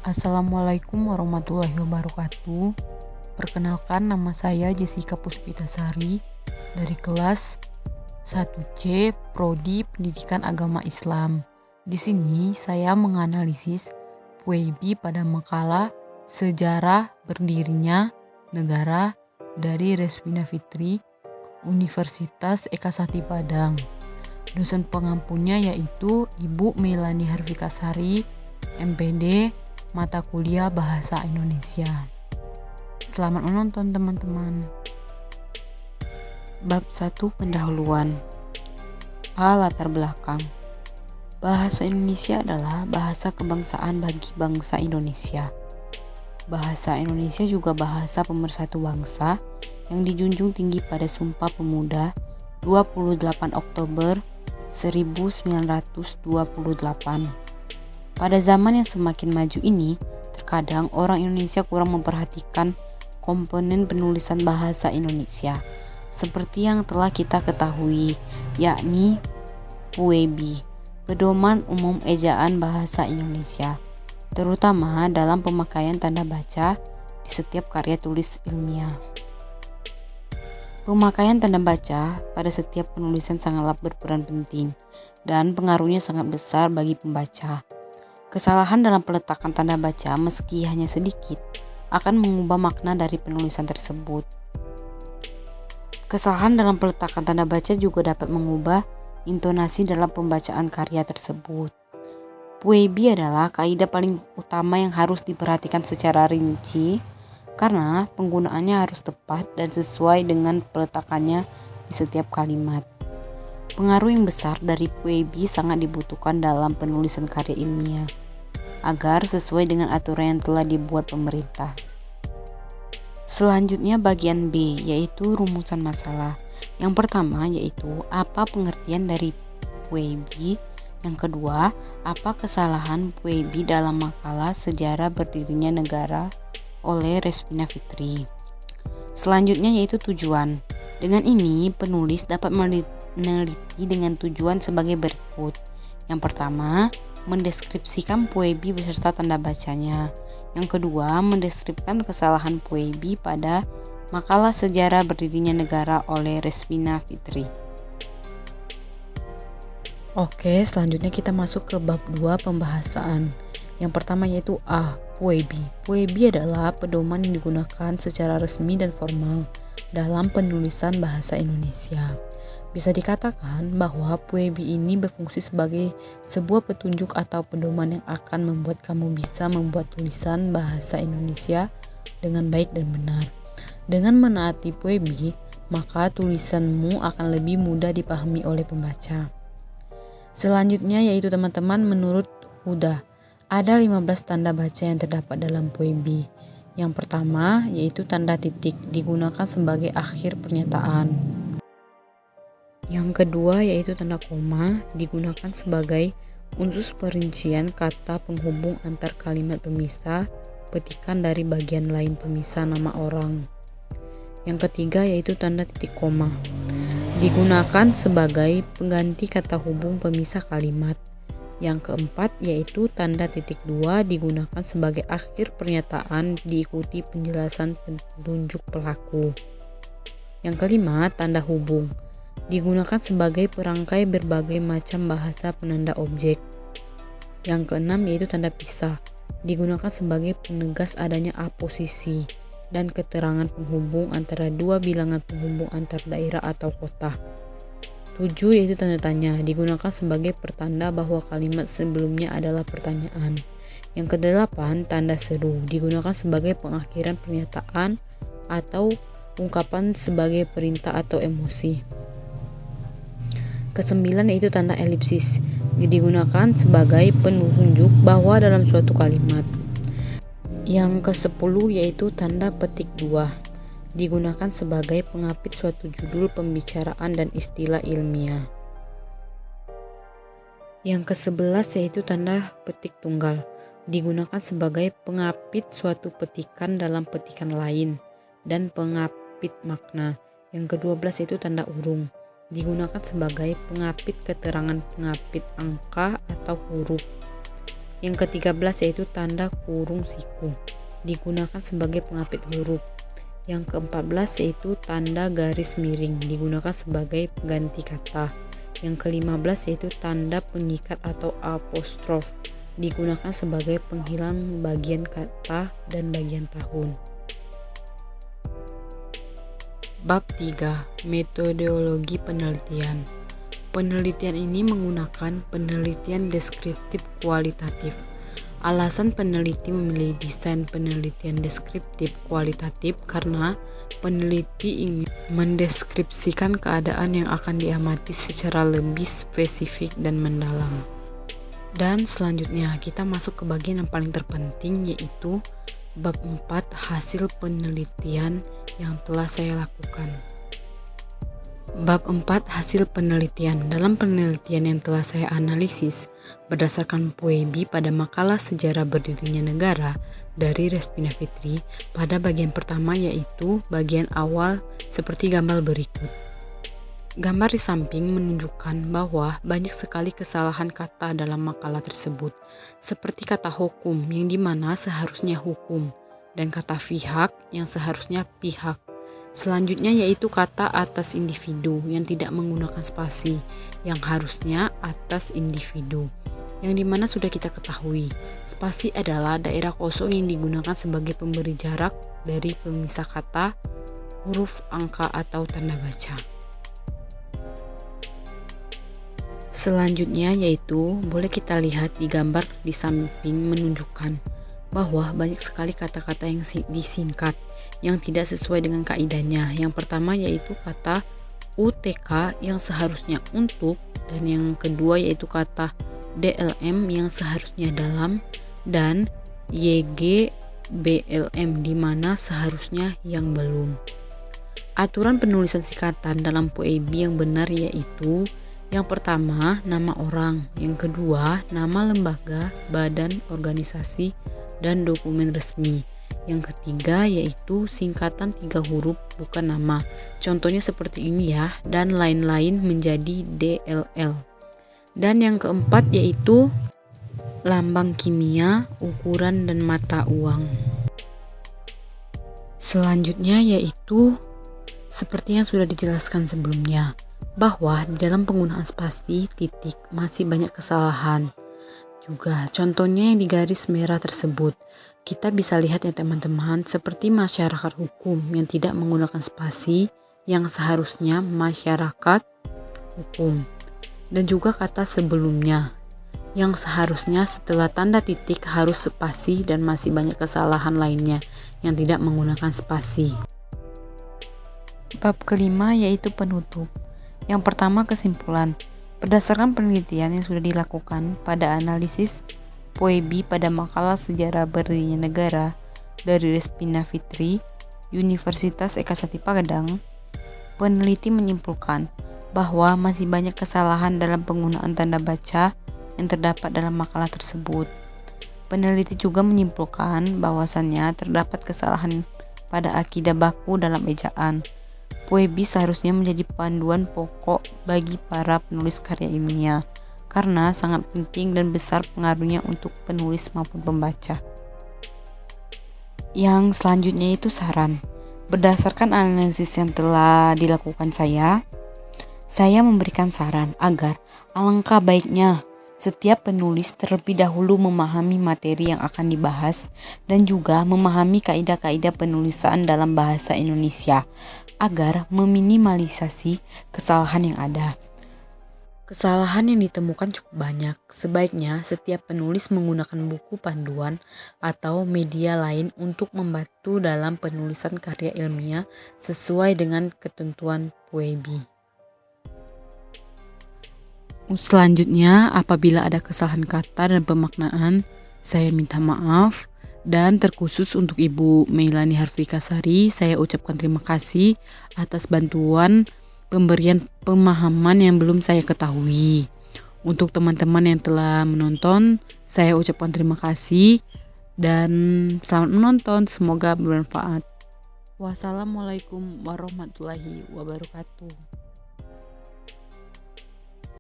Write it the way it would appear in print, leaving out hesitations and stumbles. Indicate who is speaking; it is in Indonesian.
Speaker 1: Assalamualaikum warahmatullahi wabarakatuh. Perkenalkan, nama saya Jessica Puspitasari dari kelas 1C Prodi Pendidikan Agama Islam. Di sini saya menganalisis PUEBI pada makalah Sejarah Berdirinya Negara dari Reswina Fitri, Universitas Eka Sakti Padang. Dosen pengampunya yaitu Ibu Melani Harfikasari, MPD, mata kuliah Bahasa Indonesia. Selamat menonton teman-teman.
Speaker 2: Bab 1 Pendahuluan. Latar belakang. Bahasa Indonesia adalah bahasa kebangsaan bagi bangsa Indonesia. Bahasa Indonesia juga bahasa pemersatu bangsa yang dijunjung tinggi pada Sumpah Pemuda 28 Oktober 1928. Pada zaman yang semakin maju ini, terkadang orang Indonesia kurang memperhatikan komponen penulisan bahasa Indonesia, seperti yang telah kita ketahui, yakni PUEBI, Pedoman Umum Ejaan Bahasa Indonesia, terutama dalam pemakaian tanda baca di setiap karya tulis ilmiah. Pemakaian tanda baca pada setiap penulisan sangatlah berperan penting dan pengaruhnya sangat besar bagi pembaca. Kesalahan dalam peletakan tanda baca meski hanya sedikit akan mengubah makna dari penulisan tersebut. Kesalahan dalam peletakan tanda baca juga dapat mengubah intonasi dalam pembacaan karya tersebut. PUEBI adalah kaidah paling utama yang harus diperhatikan secara rinci karena penggunaannya harus tepat dan sesuai dengan peletakannya di setiap kalimat. Pengaruh yang besar dari PUEBI sangat dibutuhkan dalam penulisan karya ilmiah agar sesuai dengan aturan yang telah dibuat pemerintah. Selanjutnya bagian B, yaitu rumusan masalah. Yang pertama yaitu apa pengertian dari PUEBI. Yang kedua, apa kesalahan PUEBI dalam makalah Sejarah Berdirinya Negara oleh Reswina Fitri. Selanjutnya yaitu tujuan. Dengan ini penulis dapat meneliti dengan tujuan sebagai berikut. Yang pertama, mendeskripsikan PUEBI beserta tanda bacanya. Yang kedua, mendeskripsikan kesalahan PUEBI pada makalah Sejarah Berdirinya Negara oleh Reswina Fitri.
Speaker 1: Oke, selanjutnya kita masuk ke bab 2 pembahasan. Yang pertama yaitu A. PUEBI. PUEBI adalah pedoman yang digunakan secara resmi dan formal dalam penulisan bahasa Indonesia. Bisa dikatakan bahwa PUEBI ini berfungsi sebagai sebuah petunjuk atau pedoman yang akan membuat kamu bisa membuat tulisan bahasa Indonesia dengan baik dan benar. Dengan menaati PUEBI, maka tulisanmu akan lebih mudah dipahami oleh pembaca. Selanjutnya yaitu teman-teman, menurut Huda, ada 15 tanda baca yang terdapat dalam PUEBI. Yang pertama yaitu tanda titik, digunakan sebagai akhir pernyataan. Yang kedua yaitu tanda koma, digunakan sebagai unsur perincian kata penghubung antar kalimat pemisah petikan dari bagian lain pemisah nama orang. Yang ketiga yaitu tanda titik koma, digunakan sebagai pengganti kata hubung pemisah kalimat. Yang keempat yaitu tanda titik dua, digunakan sebagai akhir pernyataan diikuti penjelasan petunjuk pelaku. Yang kelima, tanda hubung, digunakan sebagai perangkai berbagai macam bahasa penanda objek. Yang keenam yaitu tanda pisah, digunakan sebagai penegas adanya aposisi dan keterangan penghubung antara dua bilangan penghubung antar daerah atau kota. 7 yaitu tanda tanya, digunakan sebagai pertanda bahwa kalimat sebelumnya adalah pertanyaan. Yang kedelapan, tanda seru, digunakan sebagai pengakhiran pernyataan atau ungkapan sebagai perintah atau emosi. Kesembilan yaitu tanda elipsis, digunakan sebagai penunjuk bahwa dalam suatu kalimat. Yang ke-10 yaitu tanda petik 2, digunakan sebagai pengapit suatu judul pembicaraan dan istilah ilmiah. Yang ke-11 yaitu tanda petik tunggal, digunakan sebagai pengapit suatu petikan dalam petikan lain dan pengapit makna. Yang ke-12 yaitu tanda urung, digunakan sebagai pengapit keterangan pengapit angka atau huruf. Yang ke-13 yaitu tanda kurung siku, digunakan sebagai pengapit huruf. Yang ke-14 yaitu tanda garis miring, digunakan sebagai pengganti kata. Yang ke-15 yaitu tanda pengikat atau apostrof, digunakan sebagai penghilang bagian kata dan bagian tahun. Bab 3. Metodologi penelitian. Penelitian ini menggunakan penelitian deskriptif kualitatif. Alasan peneliti memilih desain penelitian deskriptif kualitatif karena peneliti ingin mendeskripsikan keadaan yang akan diamati secara lebih spesifik dan mendalam. Dan selanjutnya kita masuk ke bagian yang paling terpenting, yaitu bab 4, hasil penelitian yang telah saya lakukan. Bab 4, hasil penelitian. Dalam penelitian yang telah saya analisis berdasarkan Puebi pada makalah sejarah berdirinya negara dari Respina Fitri, pada bagian pertama yaitu bagian awal seperti gambar berikut. Gambar di samping menunjukkan bahwa banyak sekali kesalahan kata dalam makalah tersebut, seperti kata hukum yang dimana seharusnya hukum, dan kata pihak yang seharusnya pihak. Selanjutnya yaitu kata atas individu yang tidak menggunakan spasi, yang harusnya atas individu, yang dimana sudah kita ketahui, spasi adalah daerah kosong yang digunakan sebagai pemberi jarak dari pemisah kata, huruf, angka, atau tanda baca. Selanjutnya yaitu boleh kita lihat di gambar di samping menunjukkan bahwa banyak sekali kata-kata yang disingkat yang tidak sesuai dengan kaidahnya. Yang pertama yaitu kata UTK yang seharusnya untuk, dan yang kedua yaitu kata DLM yang seharusnya dalam, dan YGBLM di mana seharusnya yang belum. Aturan penulisan singkatan dalam Puebi yang benar yaitu yang pertama, nama orang. Yang kedua, nama lembaga, badan, organisasi, dan dokumen resmi. Yang ketiga, yaitu singkatan 3 huruf bukan nama. Contohnya seperti ini ya, dan lain-lain menjadi DLL. Dan yang keempat, yaitu lambang kimia, ukuran, dan mata uang. Selanjutnya yaitu seperti yang sudah dijelaskan sebelumnya, bahwa di dalam penggunaan spasi, titik masih banyak kesalahan. Juga contohnya yang di garis merah tersebut, kita bisa lihat ya teman-teman, seperti masyarakat hukum yang tidak menggunakan spasi yang seharusnya masyarakat hukum. Dan juga kata sebelumnya yang seharusnya setelah tanda titik harus spasi, dan masih banyak kesalahan lainnya yang tidak menggunakan spasi.
Speaker 2: Bab kelima yaitu penutup. Yang pertama, kesimpulan. Berdasarkan penelitian yang sudah dilakukan pada analisis Puebi pada makalah sejarah berdirinya negara dari Respina Fitri, Universitas Eka Satipa Padang, peneliti menyimpulkan bahwa masih banyak kesalahan dalam penggunaan tanda baca yang terdapat dalam makalah tersebut. Peneliti juga menyimpulkan bahwasannya terdapat kesalahan pada akidah baku dalam ejaan. Puebi seharusnya menjadi panduan pokok bagi para penulis karya ilmiah karena sangat penting dan besar pengaruhnya untuk penulis maupun pembaca. Yang selanjutnya itu saran. Berdasarkan analisis yang telah dilakukan saya memberikan saran agar alangkah baiknya setiap penulis terlebih dahulu memahami materi yang akan dibahas dan juga memahami kaidah-kaidah penulisan dalam bahasa Indonesia agar meminimalisasi kesalahan yang ada.
Speaker 1: Kesalahan yang ditemukan cukup banyak. Sebaiknya setiap penulis menggunakan buku panduan atau media lain untuk membantu dalam penulisan karya ilmiah sesuai dengan ketentuan Puebi. Selanjutnya, apabila ada kesalahan kata dan pemaknaan, saya minta maaf. Dan terkhusus untuk Ibu Meilani Harfikasari, saya ucapkan terima kasih atas bantuan pemberian pemahaman yang belum saya ketahui. Untuk teman-teman yang telah menonton, saya ucapkan terima kasih dan selamat menonton, semoga bermanfaat. Wassalamualaikum warahmatullahi wabarakatuh.